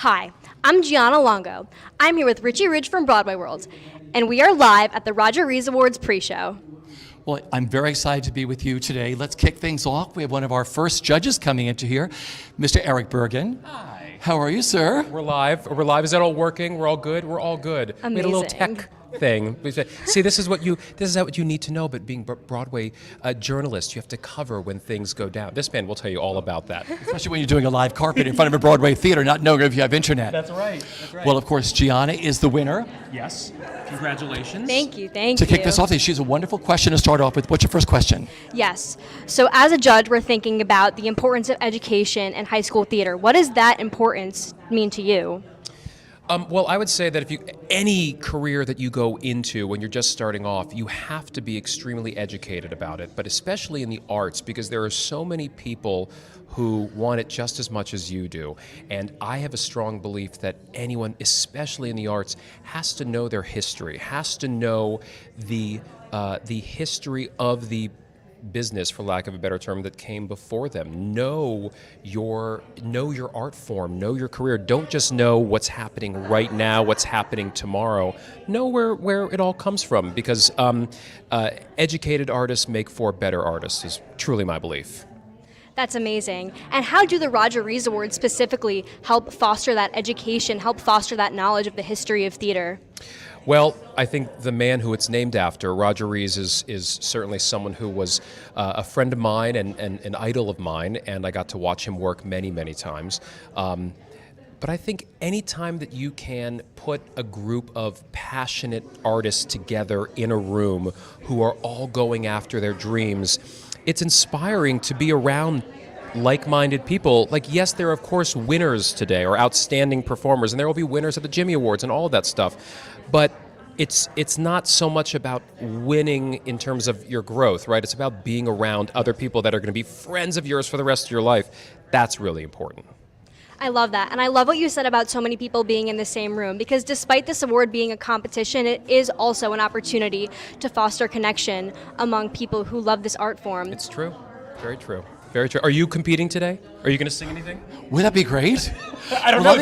Hi, I'm Gianna Longo. I'm here with Richie Ridge from BroadwayWorld, and we are live at the Roger Rees Awards pre-show. Well, I'm very excited to be with you today. Let's kick things off. We have one of our first judges coming into here, Mr. Eric Bergen. Hi. How are you, sir? We're live. We're live. Is that all working? We're all good? We're all good. Amazing. We had a little tech thing. See, this is what you need to know about being Broadway journalist. You have to cover when things go down. This man will tell you all about that. Especially when you're doing a live carpet in front of a Broadway theater, not knowing if you have internet. That's right. Well, of course, Gianna is the winner. Yes. Congratulations. Thank you. To kick this off, she's a wonderful question to start off with. What's your first question? Yes. So as a judge, we're thinking about the importance of education and high school theater. What does that importance mean to you? Well, I would say that any career that you go into when you're just starting off, you have to be extremely educated about it, but especially in the arts, because there are so many people who want it just as much as you do. And I have a strong belief that anyone, especially in the arts, has to know their history, has to know the history of the business, for lack of a better term, that came before them. Know your art form, know your career. Don't just know what's happening right now, what's happening tomorrow. Know where it all comes from, because educated artists make for better artists, is truly my belief. That's amazing. And how do the Roger Rees Awards specifically help foster that education, help foster that knowledge of the history of theater? Well, I think the man who it's named after, Roger Rees, is certainly someone who was a friend of mine and an idol of mine, and I got to watch him work many, many times. But I think any time that you can put a group of passionate artists together in a room who are all going after their dreams, it's inspiring to be around like-minded people. Like, yes, there are, of course, winners today, or outstanding performers, and there will be winners at the Jimmy Awards and all of that stuff. But it's not so much about winning in terms of your growth, right? It's about being around other people that are going to be friends of yours for the rest of your life. That's really important. I love that. And I love what you said about so many people being in the same room, because despite this award being a competition, it is also an opportunity to foster connection among people who love this art form. It's true. Very true. Very true. Are you competing today? Are you going to sing anything? Would that be great? I don't know.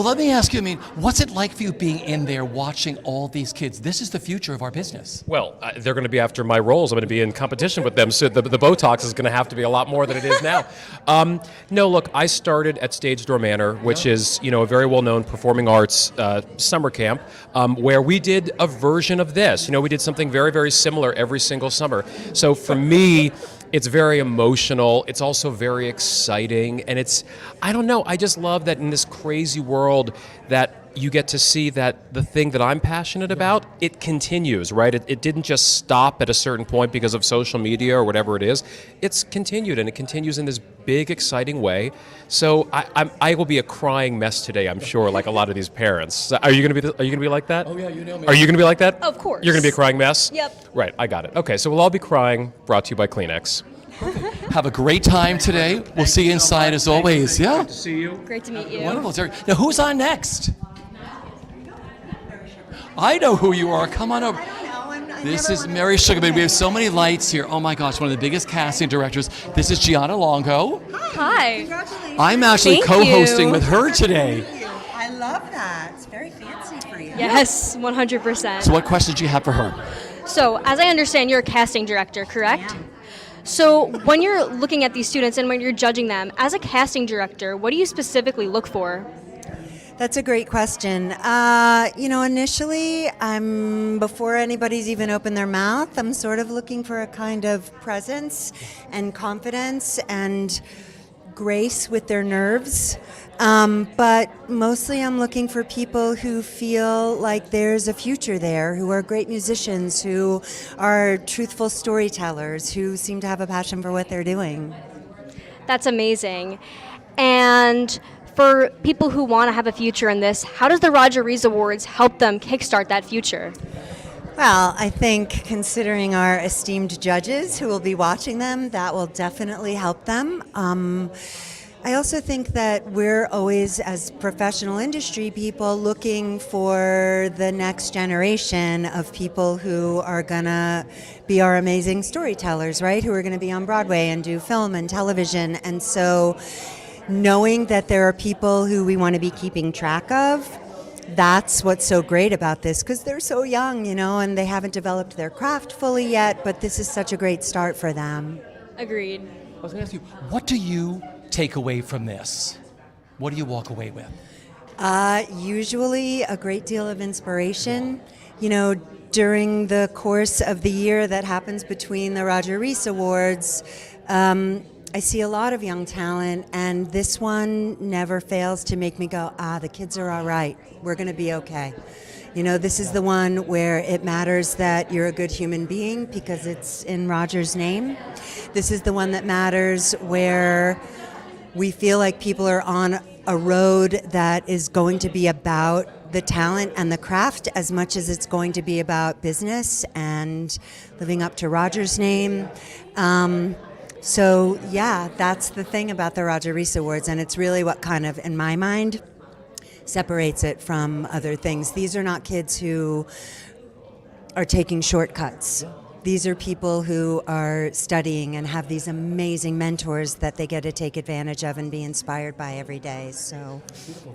Let me ask you, what's it like for you being in there watching all these kids? This is the future of our business. Well, they're going to be after my roles. I'm going to be in competition with them, so the Botox is going to have to be a lot more than it is now. No, look, I started at Stage Door Manor, which is, a very well-known performing arts summer camp, where we did a version of this. We did something very, very similar every single summer. So for me, it's very emotional. It's also very exciting. And I don't know, I just love that in this crazy world that you get to see that the thing that I'm passionate about, it continues, right? It didn't just stop at a certain point because of social media or whatever it is. It's continued, and it continues in this big, exciting way. So I will be a crying mess today, I'm sure, like a lot of these parents. Are you going to be like that? Oh yeah, you know me. Are you going to be like that? Of course. You're going to be a crying mess? Yep. Right, I got it. Okay, so we'll all be crying, brought to you by Kleenex. Have a great time today. We'll see you inside as always. Yeah. Good to see you. Great to meet you. Wonderful. Now, who's on next? I know who you are. Come on over. This is Mary Sugarman. We have so many lights here. Oh my gosh, one of the biggest casting directors. This is Gianna Longo. Hi. Congratulations. I'm actually Thank co-hosting you. with her today. Thank you. I love that. It's very fancy for you. Yes, 100%. So what questions do you have for her? So, as I understand, you're a casting director, correct? So, when you're looking at these students and when you're judging them, as a casting director, what do you specifically look for? That's a great question. Initially, before anybody's even opened their mouth, I'm sort of looking for a kind of presence and confidence and grace with their nerves. But mostly I'm looking for people who feel like there's a future there, who are great musicians, who are truthful storytellers, who seem to have a passion for what they're doing. That's amazing. And for people who want to have a future in this, how does the Roger Rees Awards help them kickstart that future? Well, I think considering our esteemed judges who will be watching them, that will definitely help them. I also think that we're always, as professional industry people, looking for the next generation of people who are going to be our amazing storytellers, right? Who are going to be on Broadway and do film and television. And so knowing that there are people who we want to be keeping track of. That's what's so great about this, because they're so young, and they haven't developed their craft fully yet, but this is such a great start for them. Agreed. I was going to ask you, what do you take away from this? What do you walk away with? Usually a great deal of inspiration. During the course of the year that happens between the Roger Rees Awards, I see a lot of young talent, and this one never fails to make me go, the kids are all right. We're going to be okay. This is the one where it matters that you're a good human being because it's in Roger's name. This is the one that matters where we feel like people are on a road that is going to be about the talent and the craft as much as it's going to be about business and living up to Roger's name. So yeah, that's the thing about the Roger Rees Awards, and it's really what kind of, in my mind, separates it from other things. These are not kids who are taking shortcuts. These are people who are studying and have these amazing mentors that they get to take advantage of and be inspired by every day. So,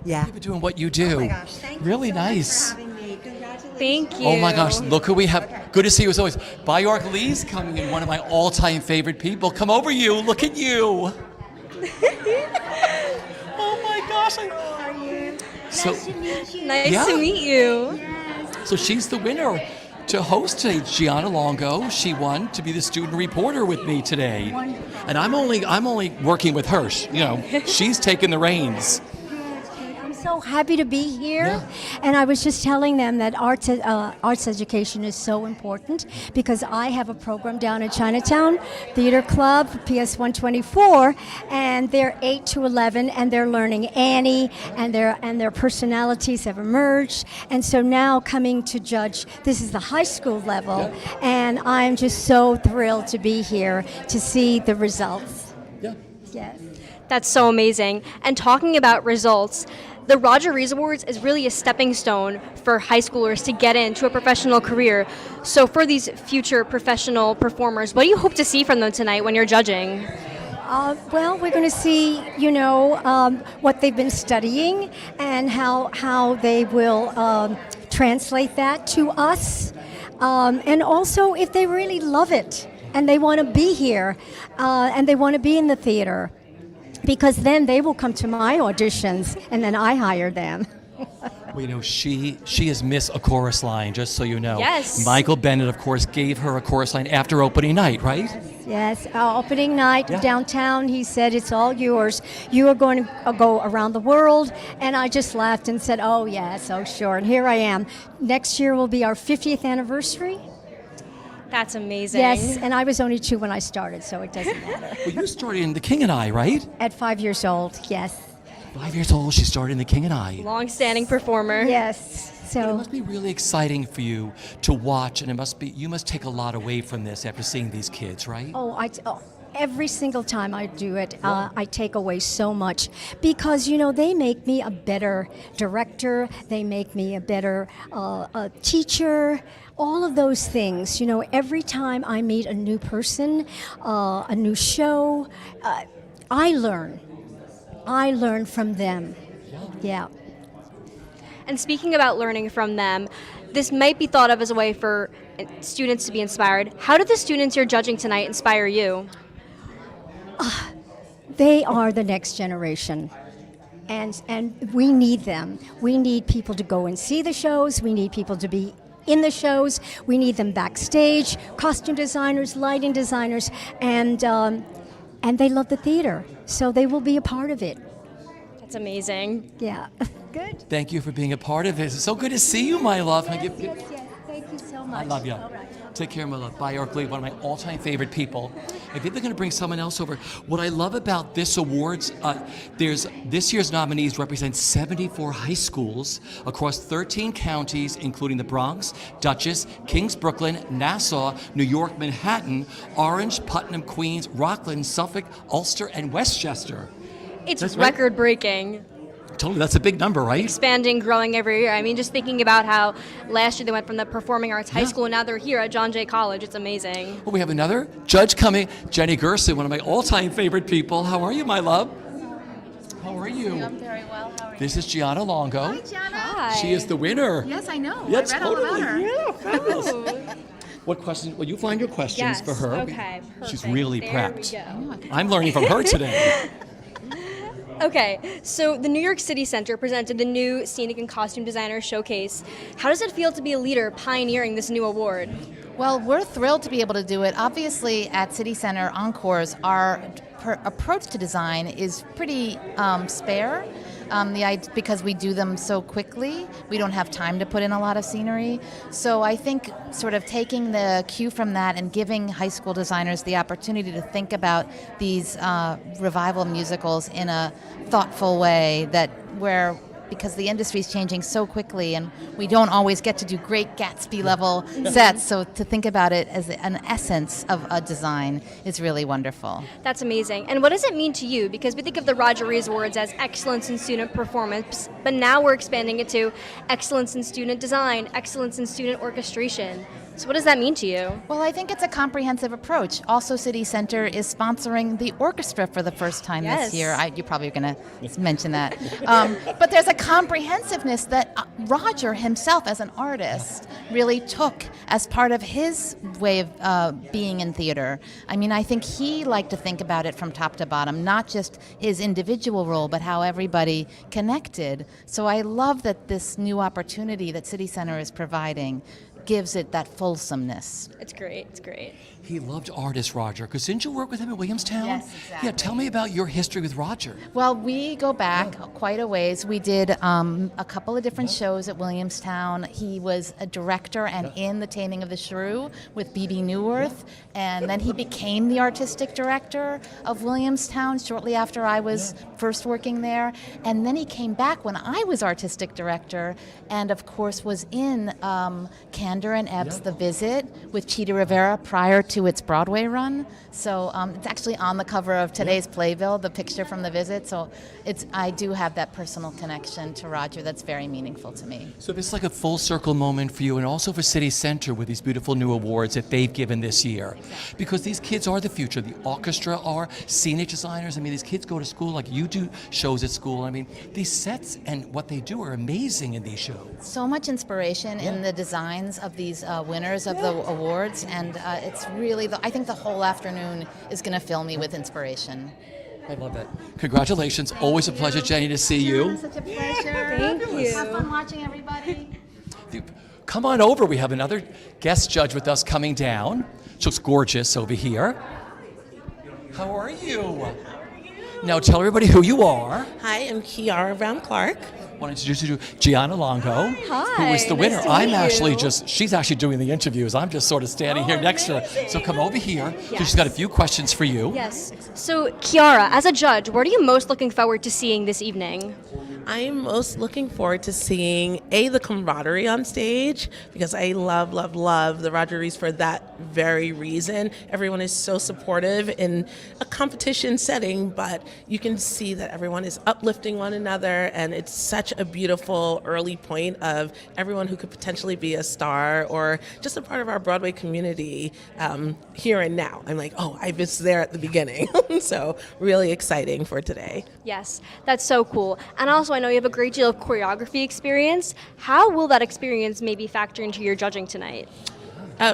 yeah. Thank you for doing what you do. Oh my gosh, thank really you so nice. much for having me. Congratulations. Thank you. Oh my gosh, look who we have. Good to see you as always. Bjork Lee's coming in, one of my all-time favorite people. Come over, you. Look at you. Oh my gosh. How are you? So, Nice to meet you. Nice Yeah. to meet you. Yes. so she's the winner to host today. Gianna Longo, she won to be the student reporter with me today. Wonderful. And I'm only working with her. She's taking the reins. I'm so happy to be here. Yeah. And I was just telling them that arts education is so important because I have a program down in Chinatown Theater Club, PS 124, and they're 8 to 11, and they're learning Annie, and their personalities have emerged. And so now coming to judge, this is the high school level, and I'm just so thrilled to be here to see the results. Yeah. Yes. That's so amazing. And talking about results, the Roger Rees Awards is really a stepping stone for high schoolers to get into a professional career. So for these future professional performers, what do you hope to see from them tonight when you're judging? Well, we're going to see, what they've been studying and how they will translate that to us. And also if they really love it and they want to be here and they want to be in the theater. Because then they will come to my auditions, and then I hire them. Well, she is Miss a Chorus Line, just so you know. Yes. Michael Bennett, of course, gave her a chorus line after opening night, right? Yes, opening night Yeah. downtown, he said, it's all yours. You are going to go around the world. And I just laughed and said, oh, yes, oh, sure. And here I am. Next year will be our 50th anniversary. That's amazing. Yes, and I was only 2 when I started, so it doesn't matter. Well, you started in The King and I, right? At 5 years old, yes. 5 years old, she started in The King and I. Long-standing performer. Yes, It so must be really exciting for you to watch, and you must take a lot away from this after seeing these kids, right? every single time I do it, I take away so much because, they make me a better director, they make me a better teacher, all of those things. Every time I meet a new person, a new show, I learn. I learn from them. Yeah. And speaking about learning from them, this might be thought of as a way for students to be inspired. How did the students you're judging tonight inspire you? They are the next generation. And we need them. We need people to go and see the shows. We need people to be in the shows. We need them backstage, costume designers, lighting designers, and they love the theater. So they will be a part of it. That's amazing. Yeah. Good. Thank you for being a part of it. It's so good to see you, my love. Yes. Thank you so much. I love you. All right. Take care, my love. Bjork Lee, one of my all-time favorite people. I think they're going to bring someone else over. What I love about this awards, this year's nominees represent 74 high schools across 13 counties, including the Bronx, Dutchess, Kings, Brooklyn, Nassau, New York, Manhattan, Orange, Putnam, Queens, Rockland, Suffolk, Ulster, and Westchester. It's That's right. record-breaking. Totally, that's a big number, right? Expanding, growing every year. I mean, just thinking about how last year they went from the Performing Arts High School and now they're here at John Jay College. It's amazing. Well, we have another judge coming, Jenny Gerson, one of my all-time favorite people. How are you, my love? How are you? I'm very well. How are you? This is Gianna Longo. Hi, Gianna. Hi. She is the winner. Yes, I know. Yeah, I read all about her. Yeah, fabulous. What questions? Well, you find your questions Yes, for her. okay, She's perfect. really There prepped. we go. I'm learning from her today. Okay, so the New York City Center presented the new Scenic and Costume Designer Showcase. How does it feel to be a leader pioneering this new award? Well, we're thrilled to be able to do it. Obviously, at City Center Encores, our approach to design is pretty spare. Because we do them so quickly, we don't have time to put in a lot of scenery. So I think sort of taking the cue from that and giving high school designers the opportunity to think about these revival musicals in a thoughtful way because the industry is changing so quickly and we don't always get to do great Gatsby level sets, so to think about it as an essence of a design is really wonderful. That's amazing. And what does it mean to you? Because we think of the Roger Rees Awards as excellence in student performance, but now we're expanding it to excellence in student design, excellence in student orchestration. So what does that mean to you? Well, I think it's a comprehensive approach. Also, City Center is sponsoring the orchestra for the first time Yes. this year. You're probably going to mention that. But there's a comprehensiveness that Roger himself as an artist really took as part of his way of being in theater. I mean, I think he liked to think about it from top to bottom, not just his individual role, but how everybody connected. So I love that this new opportunity that City Center is providing gives it that fulsomeness. It's great. It's great. He loved artists, Roger, because didn't you work with him at Williamstown? Yes, exactly. Yeah, tell me about your history with Roger. Well, we go back quite a ways. We did a couple of different shows at Williamstown. He was a director and in The Taming of the Shrew with B.B. Newworth, and then he became the artistic director of Williamstown shortly after I was first working there. And then he came back when I was artistic director, and of course was in Candor and Ebb's The Visit with Chita Rivera prior to its Broadway run. So it's actually on the cover of today's Playbill, the picture from The Visit. So I do have that personal connection to Roger that's very meaningful to me. So it's like a full circle moment for you and also for City Center with these beautiful new awards that they've given this year. Because these kids are the future. The orchestra are scenic designers. I mean, these kids go to school like you do shows at school. I mean, these sets and what they do are amazing in these shows. So much inspiration in the designs of these winners of the awards, and it's really, I think the whole afternoon is going to fill me with inspiration. I love that. Congratulations. Always a pleasure, Jenny, to see you. Such a pleasure. Thank you. Have fun watching, everybody. Come on over. We have another guest judge with us coming down. She looks gorgeous over here. How are you? Now tell everybody who you are. Hi, I'm Kiara Brown Clark. I want to introduce you to Gianna Longo, Hi, who is the nice winner. to I'm meet actually you. she's actually doing the interviews. I'm just sort of standing here next to her. So come over here. So she's got a few questions for you. Yes. So, Kiara, as a judge, what are you most looking forward to seeing this evening? I'm most looking forward to seeing the camaraderie on stage, because I love the Roger Rees for that very reason. Everyone is so supportive in a competition setting, but you can see that everyone is uplifting one another, and it's such a beautiful early point of everyone who could potentially be a star or just a part of our Broadway community here and now. I'm like, oh, I was there at the beginning. So really exciting for today. Yes, that's so cool. And also, I know you have a great deal of choreography experience. How will that experience maybe factor into your judging tonight?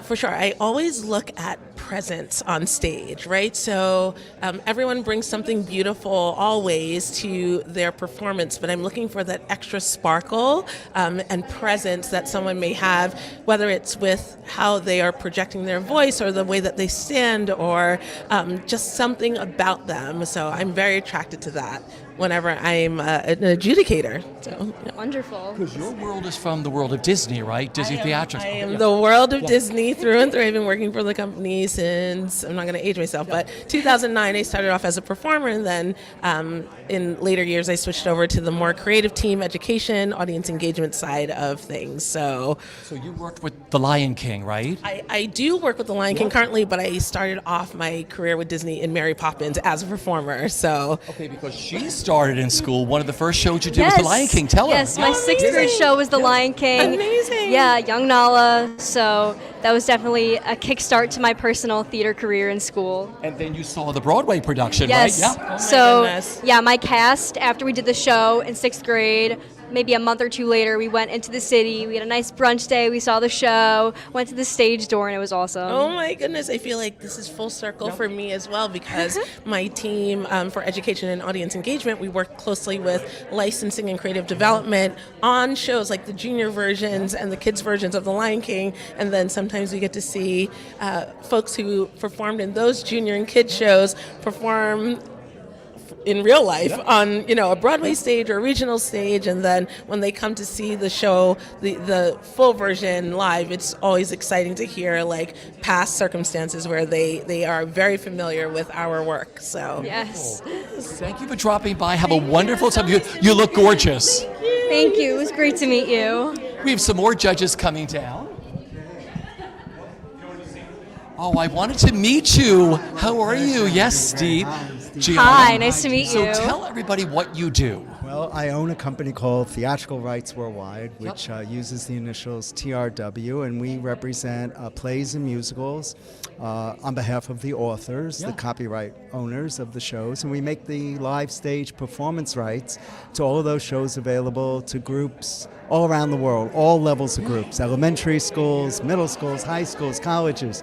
For sure. I always look at presence on stage, right? So everyone brings something beautiful always to their performance, but I'm looking for that extra sparkle and presence that someone may have, whether it's with how they are projecting their voice or the way that they stand or just something about them. So I'm very attracted to that whenever I'm an adjudicator. So, yeah. Wonderful. Because your world is from the world of Disney, right? Disney theatrics. I am the world of Disney through and through. I've been working for the company since, I'm not going to age myself, but 2009 I started off as a performer, and then in later years I switched over to the more creative team, education, audience engagement side of things. So you worked with The Lion King, right? I do work with the Lion King currently, but I started off my career with Disney in Mary Poppins as a performer. So Okay, because she started in school. One of the first shows you did was The Lion King. Tell Yes, her. my sixth grade show was The Lion King. Amazing. Yeah, young Nala. So that was definitely a kickstart to my personal theater career in school. And then you saw the Broadway production, Yes. right? Yeah. So goodness. yeah, my cast after we did the show in sixth grade. Maybe a month or two later, we went into the city. We had a nice brunch day. We saw the show, went to the stage door, and it was awesome. Oh my goodness, I feel like this is full circle for me as well because my team for education and audience engagement, we work closely with licensing and creative development on shows like the junior versions and the kids versions of The Lion King. And then sometimes we get to see folks who performed in those junior and kids shows perform in real life on a Broadway stage or a regional stage, and then when they come to see the show, the full version live, it's always exciting to hear like past circumstances where they are very familiar with our work. So Yes. Thank you for dropping by. Have a wonderful time. You look gorgeous. Thank you. It was great to meet you. We have some more judges coming down. Oh, I wanted to meet you. How are you? Yes, Steve. Gianna. Hi, nice to meet you. So tell everybody what you do. Well, I own a company called Theatrical Rights Worldwide, which uses the initials TRW, and we represent plays and musicals on behalf of the authors, the copyright owners of the shows, and we make the live stage performance rights to all of those shows available to groups all around the world, all levels of groups, elementary schools, middle schools, high schools, colleges,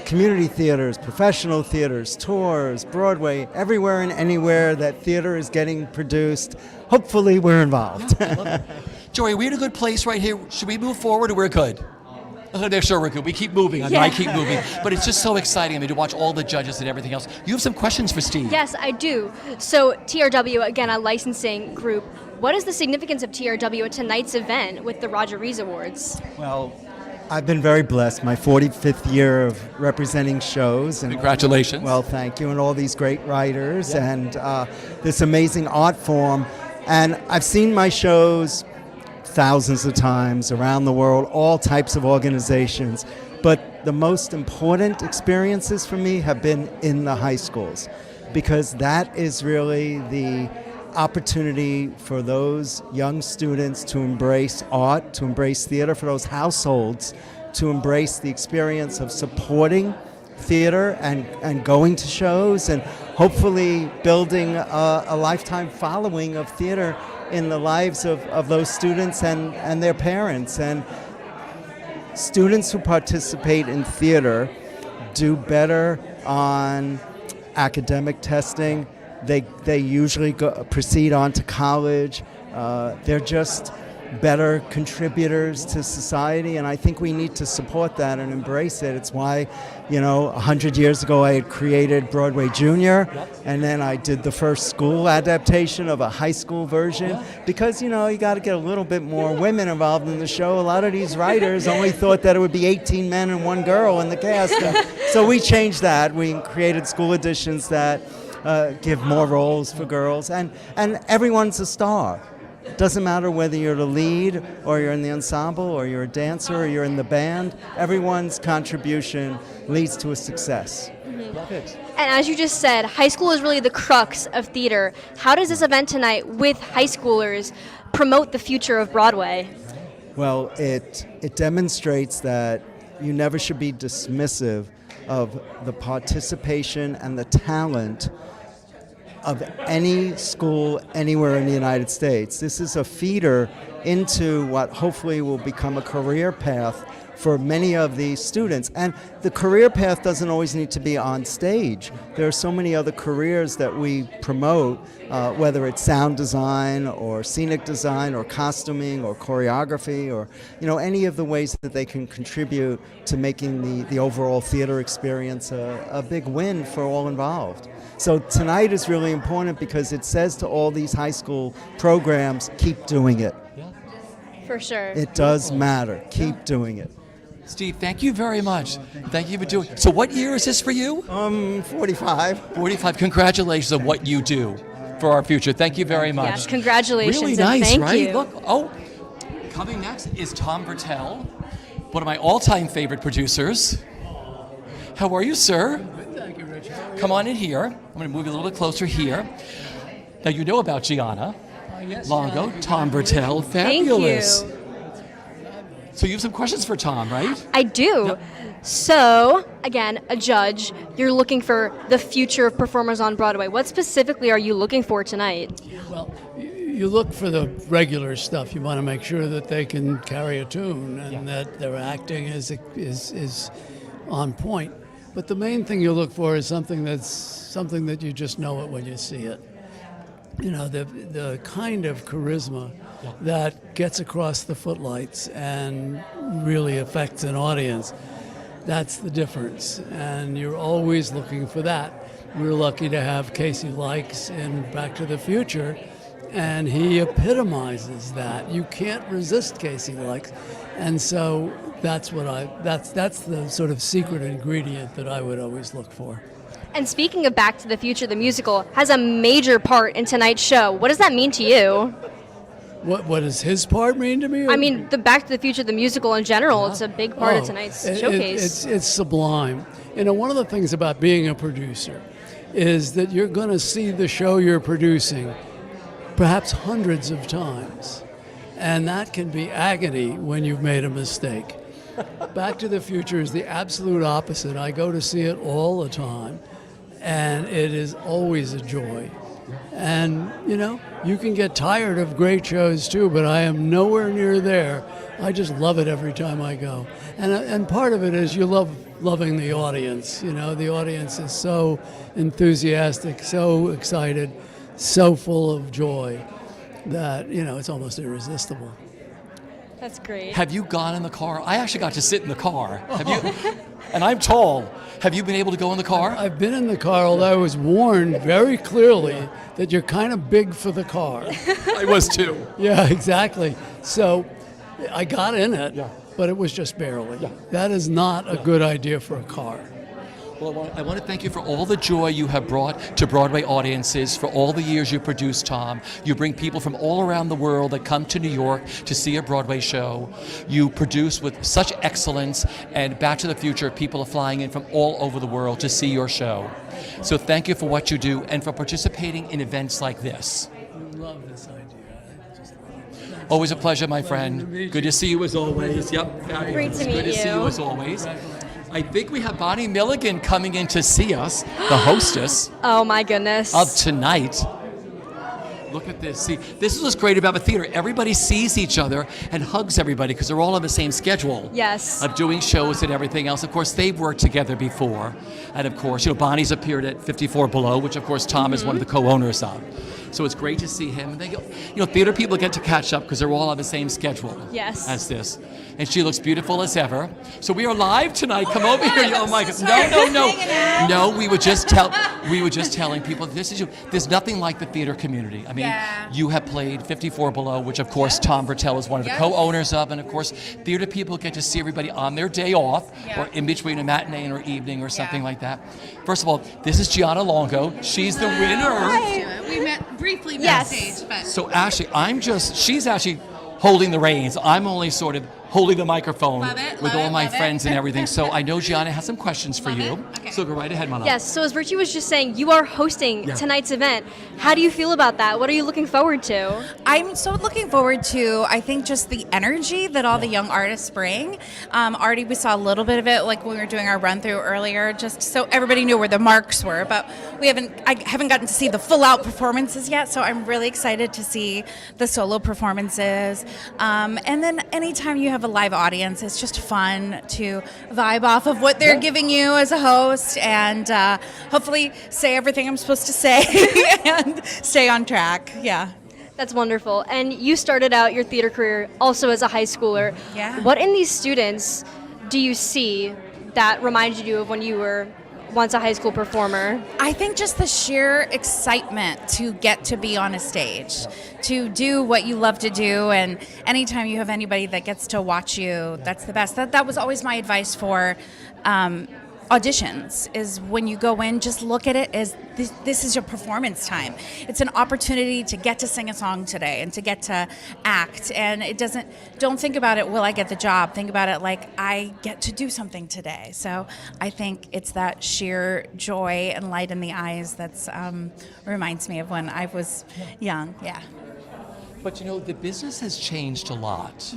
community theaters, professional theaters, tours, Broadway, everywhere and anywhere that theater is getting produced. Hopefully we're involved. Joey, we're in a good place right here. Should we move forward or we're good? Sure, we're good. We keep moving. I keep moving. But it's just so exciting to watch all the judges and everything else. You have some questions for Steve. Yes, I do. So TRW, again, a licensing group. What is the significance of TRW at tonight's event with the Roger Rees Awards? Well, I've been very blessed. My 45th year of representing shows. And Congratulations. Well, thank you. And all these great writers and this amazing art form. And I've seen my shows thousands of times around the world, all types of organizations. But the most important experiences for me have been in the high schools, because that is really the opportunity for those young students to embrace art, to embrace theater, for those households to embrace the experience of supporting theater and going to shows and hopefully building a lifetime following of theater in the lives of those students and their parents. And students who participate in theater do better on academic testing. They usually proceed on to college. They're just better contributors to society, and I think we need to support that and embrace it. It's why, 100 years ago I had created Broadway Junior, and then I did the first school adaptation of a high school version, because, you got to get a little bit more women involved in the show. A lot of these writers only thought that it would be 18 men and 1 girl in the cast, and so we changed that. We created school editions that give more roles for girls, and everyone's a star. It doesn't matter whether you're the lead or you're in the ensemble or you're a dancer or you're in the band. Everyone's contribution leads to a success. Love it. And as you just said, high school is really the crux of theater. How does this event tonight with high schoolers promote the future of Broadway? Well, it demonstrates that you never should be dismissive of the participation and the talent of any school anywhere in the United States. This is a feeder into what hopefully will become a career path for many of these students. And the career path doesn't always need to be on stage. There are so many other careers that we promote, whether it's sound design or scenic design or costuming or choreography or any of the ways that they can contribute to making the overall theater experience a big win for all involved. So tonight is really important because it says to all these high school programs, keep doing it. For sure. It does matter. Keep doing it. Steve, thank you very much. Thank you for doing it. So what year is this for you? 45. 45. Congratulations on what you do for our future. Thank you very much. Yes, congratulations. Really and nice, thank right? you. Look, coming next is Tom Bertel, one of my all-time favorite producers. How are you, sir? Thank you, Rich. Come on in here. I'm going to move you a little bit closer here. Now you know about Gianna Yes. Longo, Tom Bertel, Thank fabulous. you. So you have some questions for Tom, right? I do. So, again, a judge, you're looking for the future of performers on Broadway. What specifically are you looking for tonight? Well, you look for the regular stuff. You want to make sure that they can carry a tune and that their acting is on point. But the main thing you look for is something that you just know it when you see it. You know, the kind of charisma that gets across the footlights and really affects an audience. That's the difference, and you're always looking for that. We're lucky to have Casey Likes in Back to the Future, and he epitomizes that. You can't resist Casey Likes, and so that's the sort of secret ingredient that I would always look for. And speaking of Back to the Future, the musical has a major part in tonight's show. What does that mean to you? What does his part mean to me? I mean, the Back to the Future, the musical in general, it's a big part of tonight's showcase. It's sublime. You know, one of the things about being a producer is that you're going to see the show you're producing perhaps hundreds of times. And that can be agony when you've made a mistake. Back to the Future is the absolute opposite. I go to see it all the time, and it is always a joy. And, you know, you can get tired of great shows too, but I am nowhere near there. I just love it every time I go. And part of it is you loving the audience. You know, the audience is so enthusiastic, so excited, so full of joy that, you know, it's almost irresistible. That's great. Have you gone in the car? I actually got to sit in the car. Have you? And I'm tall. Have you been able to go in the car? I've been in the car, although I was warned very clearly that you're kind of big for the car. I was too. Yeah, exactly. So I got in it, but it was just barely. That is not a good idea for a car. Well, I want to thank you for all the joy you have brought to Broadway audiences, for all the years you produced, Tom. You bring people from all around the world that come to New York to see a Broadway show. You produce with such excellence, and Back to the Future, people are flying in from all over the world to see your show. So thank you for what you do and for participating in events like this. I love this idea. Always a pleasure, my friend. Good to see you as always. Yep. Fabulous. Great to meet Good to see you. you as always. I think we have Bonnie Milligan coming in to see us, the hostess Oh my goodness. of tonight. Look at this. See, this is what's great about the theater. Everybody sees each other and hugs everybody because they're all on the same schedule. Yes. Of doing shows and everything else. Of course, they've worked together before. And of course, you know, Bonnie's appeared at 54 Below, which of course Tom is one of the co-owners of. So it's great to see him. And they go, you know, theater people get to catch up because they're all on the same schedule. Yes. As this. And she looks beautiful as ever. So we are live tonight. Come over here. Oh my God. No. No, we were just telling people this is you. There's nothing like the theater community. I mean, you have played 54 Below, which of course Tom Bertel is one of the co-owners of, and of course theater people get to see everybody on their day off or in between a matinee or evening or something like that. First of all, this is Gianna Longo. She's the winner. We met briefly Yes. backstage, but So Ashley, she's actually holding the reins. I'm only sort of holding the microphone Love it, with love all it, my love it. friends and everything. So I know Gianna has some questions for Love you. it. Okay. So go right ahead, Mana. Yes, so as Richie was just saying, you are hosting tonight's event. How do you feel about that? What are you looking forward to? I'm so looking forward to, I think, just the energy that all the young artists bring. Already we saw a little bit of it, like when we were doing our run through earlier, just so everybody knew where the marks were. But I haven't gotten to see the full out performances yet, so I'm really excited to see the solo performances. And then anytime you have a live audience, it's just fun to vibe off of what they're giving you as a host, and hopefully say everything I'm supposed to say and stay on track. Yeah. That's wonderful. And you started out your theater career also as a high schooler. Yeah. What in these students do you see that reminded you of when you were once a high school performer? I think just the sheer excitement to get to be on a stage, to do what you love to do, and anytime you have anybody that gets to watch you, that's the best. That was always my advice for auditions is when you go in, just look at it as this is your performance time. It's an opportunity to get to sing a song today and to get to act. And don't think about it, will I get the job? Think about it like, I get to do something today. So I think it's that sheer joy and light in the eyes that's reminds me of when I was young. Yeah. But the business has changed a lot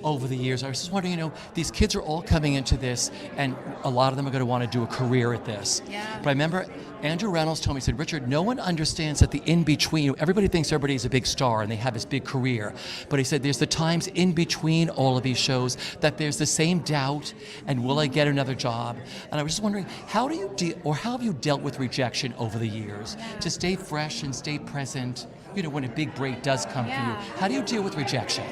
over the years. I was just wondering, these kids are all coming into this, and a lot of them are going to want to do a career at this. Yeah. But I remember Andrew Reynolds told me, he said, Richard, no one understands that the in-between, everybody thinks everybody's a big star and they have this big career. But he said there's the times in between all of these shows that there's the same doubt, and will I get another job? And I was just wondering, how do you how have you dealt with rejection over the years to stay fresh and stay present? When a big break does come for you, how do you deal with rejection?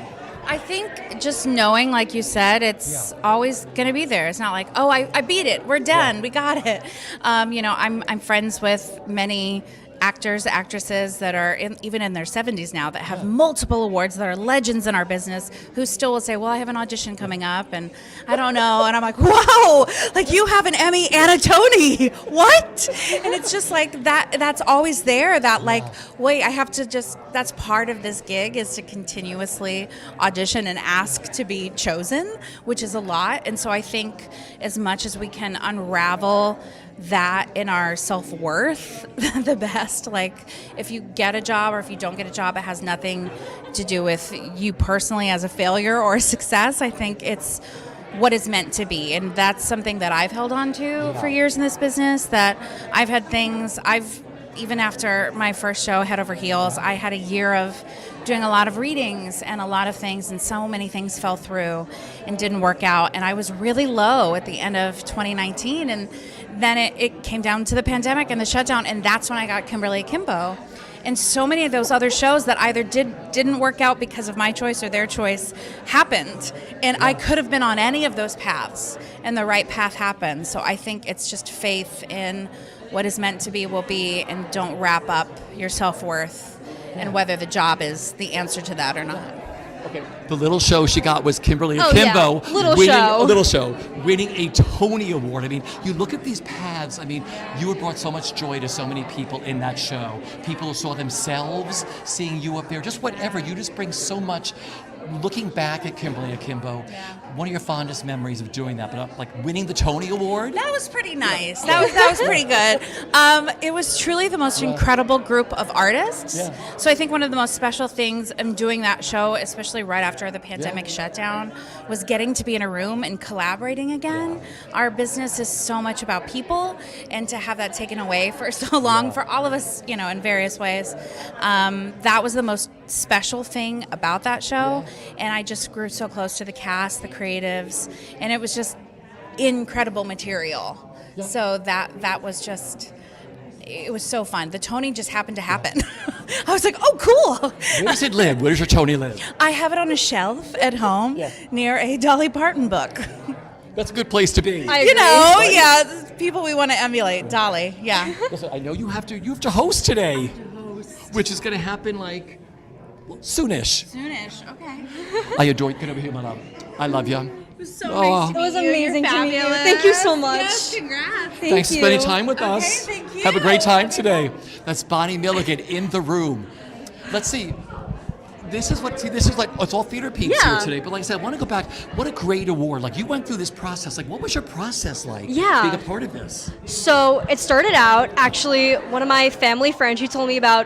I think just knowing, like you said, it's always going to be there. It's not like, oh, I beat it. We're done. We got it. I'm friends with many actors, actresses that are even in their 70s now that have multiple awards, that are legends in our business, who still will say, well, I have an audition coming up and I don't know. And I'm like, wow, like you have an Emmy and a Tony. What? And it's just like that's always there, that like, wait, I have to that's part of this gig, is to continuously audition and ask to be chosen, which is a lot. And so I think as much as we can unravel that in our self-worth, the best. Like, if you get a job or if you don't get a job, it has nothing to do with you personally as a failure or a success. I think it's what is meant to be, and that's something that I've held on to for years in this business, that I've had things, even after my first show, Head Over Heels, I had a year of doing a lot of readings and a lot of things, and so many things fell through and didn't work out. And I was really low at the end of 2019, and then it came down to the pandemic and the shutdown, and that's when I got Kimberly Akimbo. And so many of those other shows that either didn't work out because of my choice or their choice happened. And I could have been on any of those paths, and the right path happened. So I think it's just faith in what is meant to be will be, and don't wrap up your self-worth and whether the job is the answer to that or not. Okay. The little show she got was Kimberly Akimbo. A little show, winning a Tony Award. I mean, you look at these paths. I mean, you have brought so much joy to so many people in that show. People who saw themselves seeing you up there, just whatever. You just bring so much. Looking back at Kimberly Akimbo, one of your fondest memories of doing that, but like winning the Tony Award? That was pretty nice. That was pretty good. It was truly the most incredible group of artists. Yeah. So I think one of the most special things in doing that show, especially right after the pandemic shutdown, was getting to be in a room and collaborating again. Our business is so much about people, and to have that taken away for so long for all of us, in various ways, that was the most special thing about that show. And I just grew so close to the cast, the creatives, and it was just incredible material. Yeah. So that was just, it was so fun. The Tony just happened to happen. I was like, oh, cool. Where does it live? Where does your Tony live? I have it on a shelf at home near a Dolly Parton book. That's a good place to be. People we want to emulate. Dolly, yeah. Listen, I know you have to host today, which is going to happen like soonish. Okay. I adore you. Get over here, my love. I love you. It was so nice to meet you. It was amazing to meet you. Thank you so much. Yes, congrats. Thanks for spending time with us. Thank you. Have a great time today. That's Bonnie Milligan in the room. Let's see. This is like, it's all theater peeps here today. But like I said, I want to go back. What a great award. Like, you went through this process. Like, what was your process like being a part of this? So it started out, actually, one of my family friends, she told me about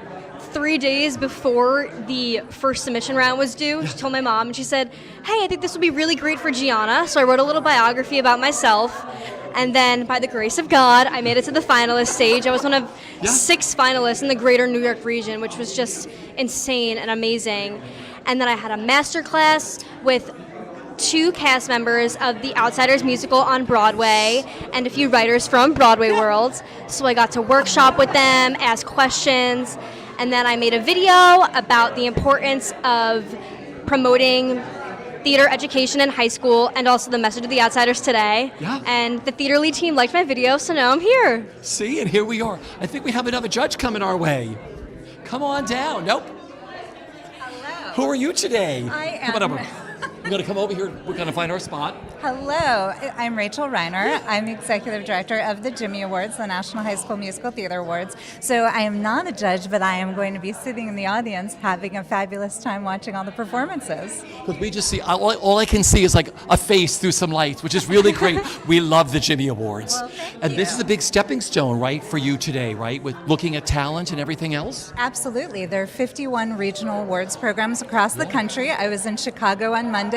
3 days before the first submission round was due. She told my mom, and she said, hey, I think this would be really great for Gianna. So I wrote a little biography about myself. And then, by the grace of God, I made it to the finalist stage. I was one of 6 finalists in the greater New York region, which was just insane and amazing. And then I had a master class with 2 cast members of The Outsiders musical on Broadway and a few writers from BroadwayWorld. So I got to workshop with them, ask questions, and then I made a video about the importance of promoting theater education in high school, and also the message of The Outsiders today. Yeah. And the theater lead team liked my video, so now I'm here. See, and here we are. I think we have another judge coming our way. Come on down. Nope. Hello. Who are you today? I Come on over. We're going to come over here. We're going to find our spot. Hello, I'm Rachel Reiner. I'm the Executive Director of the Jimmy Awards, the National High School Musical Theater Awards. So I am not a judge, but I am going to be sitting in the audience having a fabulous time watching all the performances. Because we just see, all I can see is like a face through some lights, which is really great. We love the Jimmy Awards. Well, thank and you. this is a big stepping stone, right, for you today, right, with looking at talent and everything else? Absolutely. There are 51 regional awards programs across the country. I was in Chicago on Monday.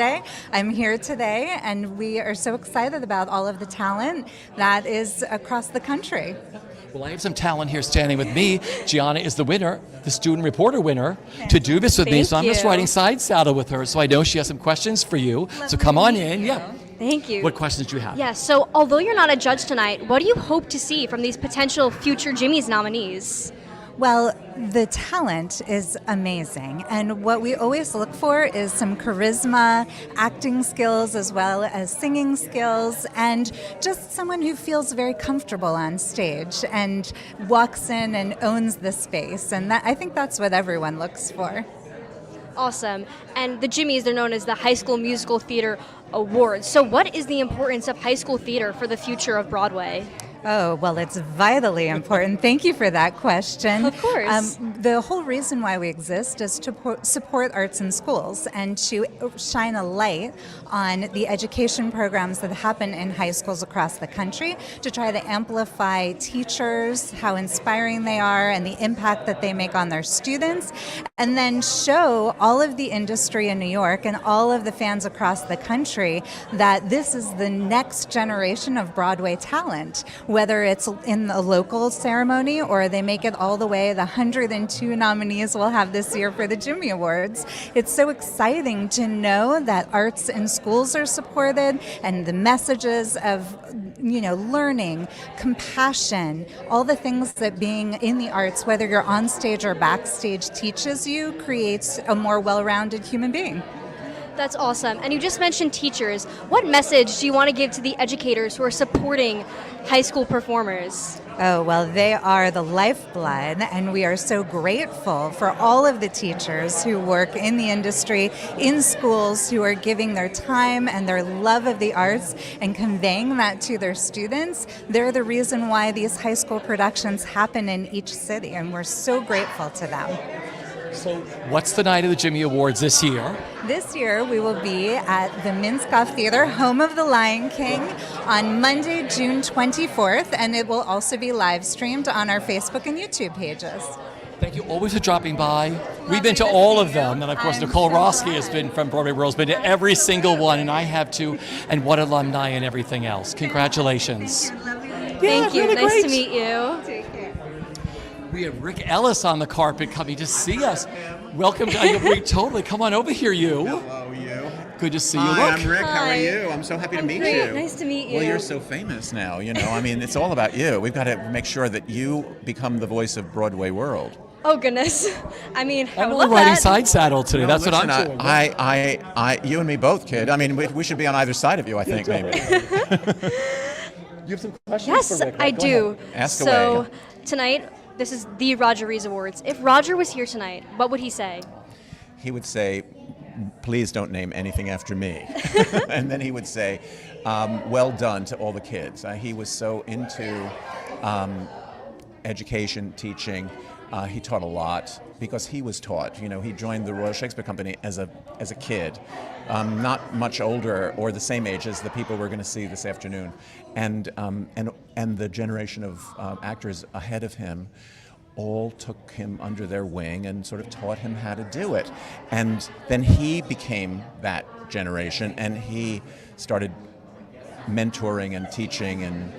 I'm here today, and we are so excited about all of the talent that is across the country. Well, I have some talent here standing with me. Gianna is the winner, the student reporter winner, to do this with me. Thank So I'm just you. riding side saddle with her, so I know she has some questions for you. So come on in. Yeah. Thank you. What questions do you have? Yes, so although you're not a judge tonight, what do you hope to see from these potential future Jimmy's nominees? Well, the talent is amazing, and what we always look for is some charisma, acting skills, as well as singing skills, and just someone who feels very comfortable on stage and walks in and owns the space, and I think that's what everyone looks for. Awesome. And the Jimmys, they're known as the High School Musical Theater Awards. So what is the importance of high school theater for the future of Broadway? Oh, well, it's vitally important. Thank you for that question. Of course. The whole reason why we exist is to support arts in schools and to shine a light on the education programs that happen in high schools across the country, to try to amplify teachers, how inspiring they are, and the impact that they make on their students, and then show all of the industry in New York and all of the fans across the country that this is the next generation of Broadway talent. Whether it's in the local ceremony or they make it all the way, the 102 nominees we'll have this year for the Jimmy Awards. It's so exciting to know that arts in schools are supported, and the messages of, learning, compassion, all the things that being in the arts, whether you're on stage or backstage, teaches you, creates a more well-rounded human being. That's awesome. And you just mentioned teachers. What message do you want to give to the educators who are supporting high school performers? Oh, well, they are the lifeblood, and we are so grateful for all of the teachers who work in the industry, in schools, who are giving their time and their love of the arts and conveying that to their students. They're the reason why these high school productions happen in each city, and we're so grateful to them. So what's the night of the Jimmy Awards this year? This year we will be at the Minskoff Theater, home of The Lion King, on Monday, June 24th, and it will also be live streamed on our Facebook and YouTube pages. Thank you always for dropping by. We've been to all of them, and of course Nicole Roski has been from BroadwayWorld, has been to every single one, and I have too, and what alumni and everything else. Congratulations. Thank you. really Nice great. to meet you. Take care. We have Rick Ellis on the carpet coming to see us. Welcome to totally. Come on over here, you. Hello, you. Good to see you. Hi, Look. I'm Rick. How are Hi. you? I'm so happy to meet Great. you. Nice to meet you. Well, you're so famous now, I mean, it's all about you. We've got to make sure that you become the voice of BroadwayWorld. Oh, goodness. I mean, I I'm would only love riding that. side saddle today. No, That's listen, what I'm doing. You and me both, kid. I mean, we should be on either side of you, I think, maybe. You have some questions Yes, for Rick? I Go do. ahead. Ask so away. tonight, this is the Roger Rees Awards. If Roger was here tonight, what would he say? He would say, please don't name anything after me. And then he would say, well done to all the kids. He was so into education, teaching. He taught a lot because he was taught. He joined the Royal Shakespeare Company as a kid, not much older or the same age as the people we're going to see this afternoon, and the generation of actors ahead of him all took him under their wing and sort of taught him how to do it. And then he became that generation, and he started mentoring and teaching and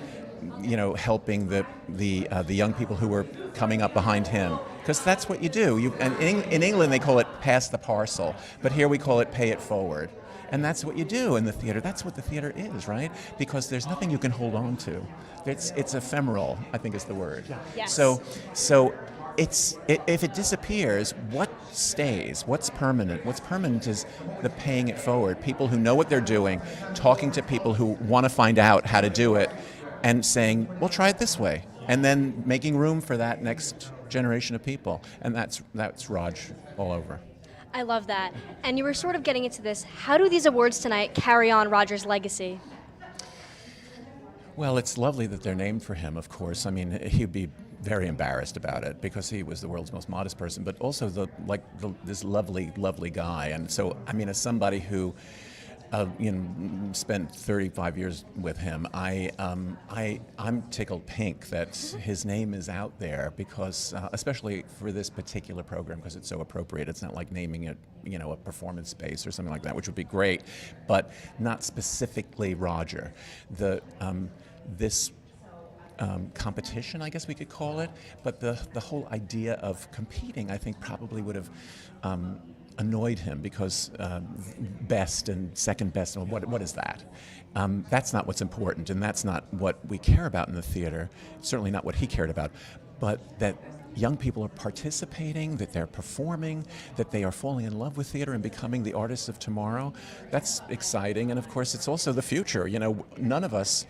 helping the young people who were coming up behind him, because that's what you do. And in England they call it pass the parcel, but here we call it pay it forward. And that's what you do in the theater. That's what the theater is, right? Because there's nothing you can hold on to. It's ephemeral, I think is the word. Yes. So if it disappears, what stays? What's permanent? What's permanent is the paying it forward. People who know what they're doing, talking to people who want to find out how to do it, and saying, well, try it this way. And then making room for that next generation of people. And that's Raj all over. I love that. And you were sort of getting into this. How do these awards tonight carry on Roger's legacy? Well, it's lovely that they're named for him, of course. I mean, he'd be very embarrassed about it because he was the world's most modest person, but also this lovely, lovely guy. And so, I mean, as somebody who spent 35 years with him, I'm tickled pink that his name is out there because, especially for this particular program, because it's so appropriate. It's not like naming it, a performance space or something like that, which would be great, but not specifically Roger. This competition, I guess we could call it, but the whole idea of competing, I think, probably would have annoyed him because best and second best, what is that? That's not what's important, and that's not what we care about in the theater. It's certainly not what he cared about, but that young people are participating, that they're performing, that they are falling in love with theater and becoming the artists of tomorrow. That's exciting, and of course, it's also the future. None of us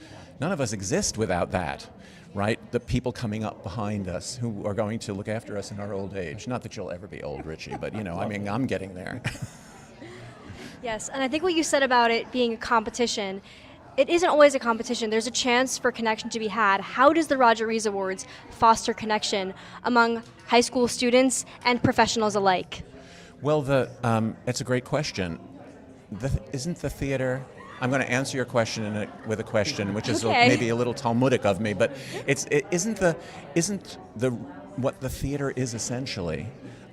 exist without that. Right? The people coming up behind us who are going to look after us in our old age. Not that you'll ever be old, Richie, but I mean, I'm getting there. Yes, and I think what you said about it being a competition, it isn't always a competition. There's a chance for connection to be had. How does the Roger Rees Awards foster connection among high school students and professionals alike? Well, it's a great question. Isn't the theater... I'm going to answer your question with a question, which is maybe a little Talmudic of me, but isn't what the theater is essentially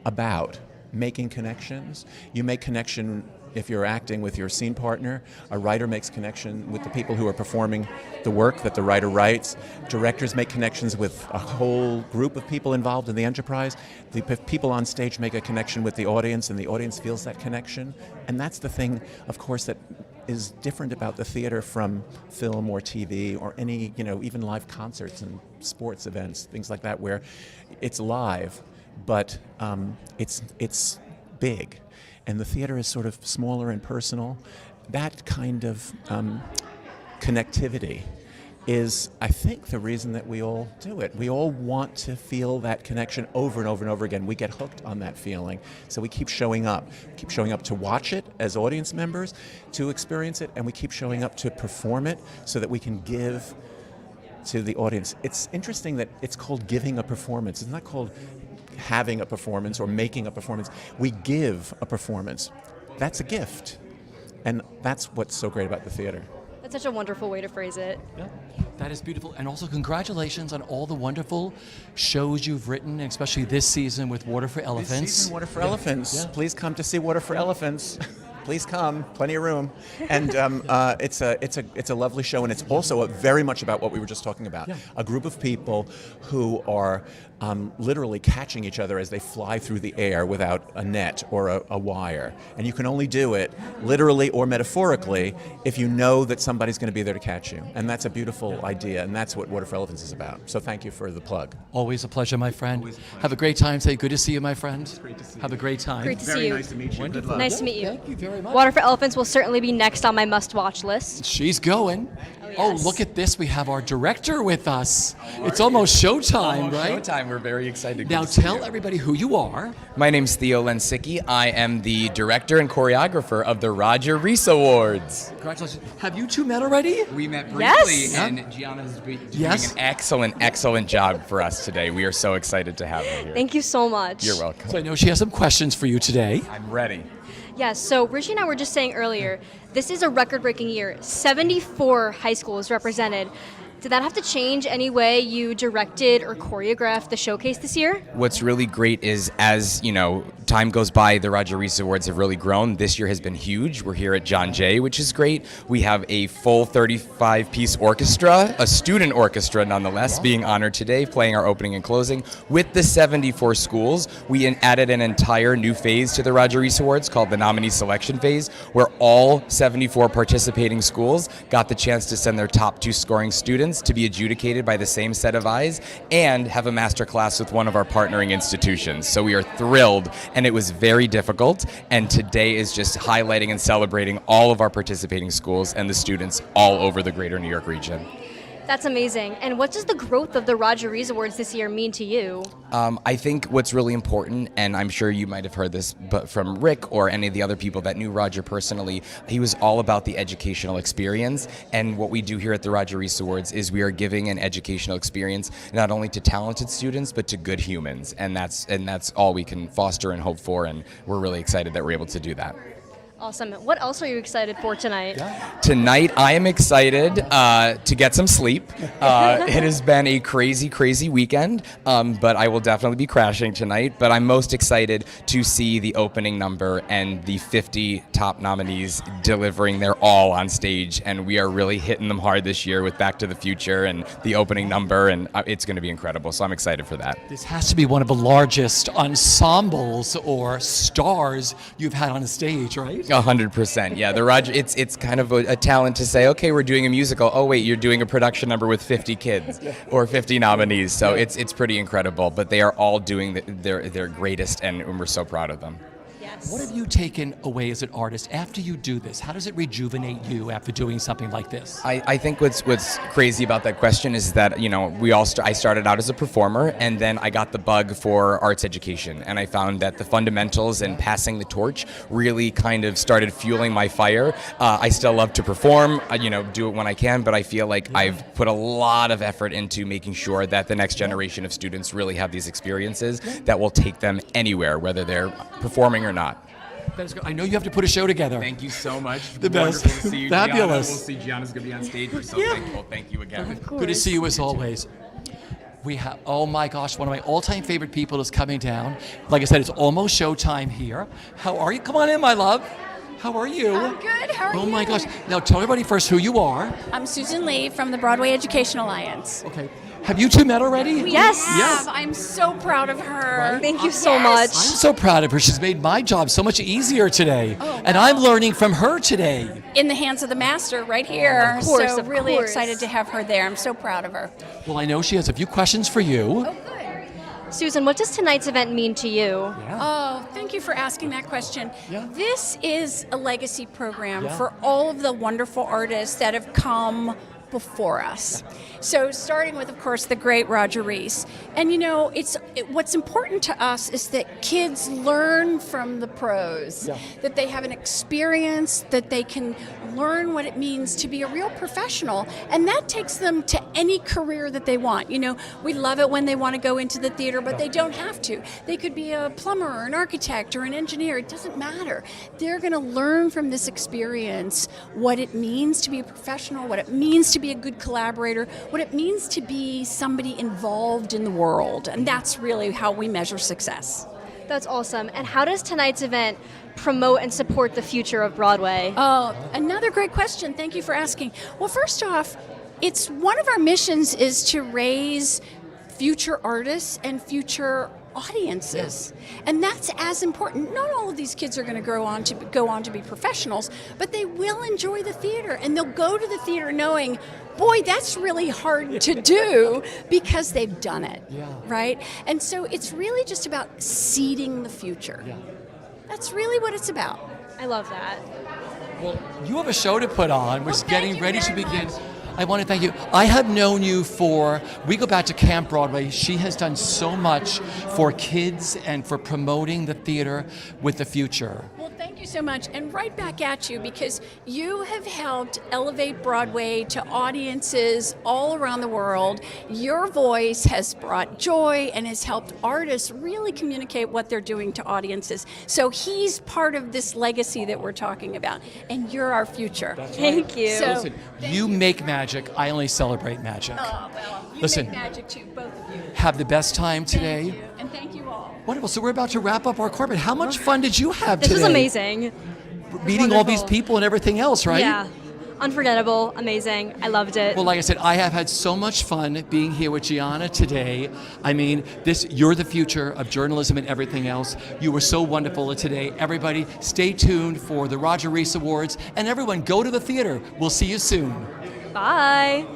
about making connections? You make connection if you're acting with your scene partner. A writer makes connection with the people who are performing the work that the writer writes. Directors make connections with a whole group of people involved in the enterprise. The people on stage make a connection with the audience, and the audience feels that connection. And that's the thing, of course, that is different about the theater from film or TV or any, even live concerts and sports events, things like that, where it's live, but it's big. And the theater is sort of smaller and personal. That kind of connectivity is, I think, the reason that we all do it. We all want to feel that connection over and over and over again. We get hooked on that feeling, so we keep showing up. We keep showing up to watch it as audience members, to experience it, and we keep showing up to perform it so that we can give to the audience. It's interesting that it's called giving a performance. It's not called having a performance or making a performance. We give a performance. That's a gift, and that's what's so great about the theater. That's such a wonderful way to phrase it. Yeah, that is beautiful. And also congratulations on all the wonderful shows you've written, especially this season with Water for Elephants. This season, Water for Elephants. Yeah. Please come to see Water for Elephants. Please come, plenty of room. And it's a lovely show, and it's also very much about what we were just talking about. Yeah. A group of people who are literally catching each other as they fly through the air without a net or a wire. And you can only do it literally or metaphorically if you know that somebody's going to be there to catch you. And that's a beautiful idea, and that's what Water for Elephants is about. So thank you for the plug. Always a pleasure, my friend. Have a great time. Say good to see you, my friend. It's great to see you. Have a great time. Great to see you. Nice to meet you. Wonderful. Good luck. Nice to meet you. Thank you very much. Water for Elephants will certainly be next on my must-watch list. She's going. Oh, yes. Look at this. We have our director with us. It's almost showtime, right? Showtime. We're very excited. Now tell everybody who you are. My name's Theo Lensicki. I am the director and choreographer of the Roger Rees Awards. Congratulations. Have you two met already? We met briefly, Yes. and Gianna's doing Yes. an excellent job for us today. We are so excited to have her here. Thank you so much. You're welcome. So I know she has some questions for you today. I'm ready. Yes, so Richie and I were just saying earlier, this is a record-breaking year. 74 high schools represented. Did that have to change any way you directed or choreographed the showcase this year? What's really great is, as time goes by, the Roger Rees Awards have really grown. This year has been huge. We're here at John Jay, which is great. We have a full 35-piece orchestra, a student orchestra nonetheless, being honored today, playing our opening and closing. With the 74 schools, we added an entire new phase to the Roger Rees Awards called the nominee selection phase, where all 74 participating schools got the chance to send their top 2 scoring students to be adjudicated by the same set of eyes and have a master class with one of our partnering institutions. So we are thrilled, and it was very difficult, and today is just highlighting and celebrating all of our participating schools and the students all over the greater New York region. That's amazing. And what does the growth of the Roger Rees Awards this year mean to you? I think what's really important, and I'm sure you might have heard this but from Rick or any of the other people that knew Roger personally, he was all about the educational experience. And what we do here at the Roger Rees Awards is we are giving an educational experience not only to talented students but to good humans. And that's all we can foster and hope for, and we're really excited that we're able to do that. Awesome. What else are you excited for tonight? Tonight, I am excited to get some sleep. It has been a crazy, crazy weekend, but I will definitely be crashing tonight. But I'm most excited to see the opening number and the 50 top nominees delivering their all on stage. And we are really hitting them hard this year with Back to the Future and the opening number, and it's going to be incredible. So I'm excited for that. This has to be one of the largest ensembles or stars you've had on a stage, right? 100%. Yeah, the Roger. It's kind of a talent to say, okay, we're doing a musical. Oh wait, you're doing a production number with 50 kids or 50 nominees. So it's pretty incredible. But they are all doing their greatest, and we're so proud of them. What have you taken away as an artist after you do this? How does it rejuvenate you after doing something like this? I think what's crazy about that question is that, I started out as a performer, and then I got the bug for arts education, and I found that the fundamentals and passing the torch really kind of started fueling my fire. I still love to perform, do it when I can, but I feel like I've put a lot of effort into making sure that the next generation of students really have these experiences that will take them anywhere, whether they're performing or not. I know you have to put a show together. Thank you so much. The best. Wonderful to see you, Fabulous. Gianna. We'll see Gianna's going to be on stage. We're so thankful. Thank you again. Good to see you as always. We have, oh my gosh, one of my all-time favorite people is coming down. Like I said, it's almost showtime here. How are you? Come on in, my love. How are you? I'm good. How are you? Oh my gosh. Now tell everybody first who you are. I'm Susan Lee from the Broadway Education Alliance. Okay. Have you two met already? Yes. Yes. I'm so proud of her. Right? Thank you so much. I'm so proud of her. She's made my job so much easier today. And I'm learning from her today. In the hands of the master right here. Of course, so of really course. excited to have her there. I'm so proud of her. Well, I know she has a few questions for you. Oh, good. Susan, what does tonight's event mean to you? Oh, thank you for asking that question. Yeah. This is a legacy program Yeah. for all of the wonderful artists that have come before us. So starting with, of course, the great Roger Rees. And what's important to us is that kids learn from the pros, that they have an experience, that they can learn what it means to be a real professional, and that takes them to any career that they want. We love it when they want to go into the theater, but they don't have to. They could be a plumber or an architect or an engineer. It doesn't matter. They're going to learn from this experience what it means to be a professional, what it means to be a good collaborator, what it means to be somebody involved in the world. And that's really how we measure success. That's awesome. And how does tonight's event promote and support the future of Broadway? Oh, another great question. Thank you for asking. Well, first off, it's one of our missions is to raise future artists and future audiences. And that's as important. Not all of these kids are going to go on to be professionals, but they will enjoy the theater, and they'll go to the theater knowing, boy, that's really hard to do because they've done it, right? And so it's really just about seeding the future. That's really what it's about. I love that. Well, you have a show to put on. We're getting ready to begin. I want to thank you. I have known you we go back to Camp Broadway. She has done so much for kids and for promoting the theater with the future. Well, thank you so much. And right back at you, because you have helped elevate Broadway to audiences all around the world. Your voice has brought joy and has helped artists really communicate what they're doing to audiences. So he's part of this legacy that we're talking about, and you're our future. Thank you. So, Listen, you make magic. I only celebrate magic. Oh, well, you Listen, make magic too, both of you. Have the best time today. Thank you, and thank you all. Wonderful. So we're about to wrap up our corporate. How much fun did you have This today? was amazing. Meeting all these people and everything else, right? Yeah. Unforgettable. Amazing. I loved it. Well, like I said, I have had so much fun being here with Gianna today. I mean, you're the future of journalism and everything else. You were so wonderful today. Everybody, stay tuned for the Roger Rees Awards. And everyone, go to the theater. We'll see you soon. Bye.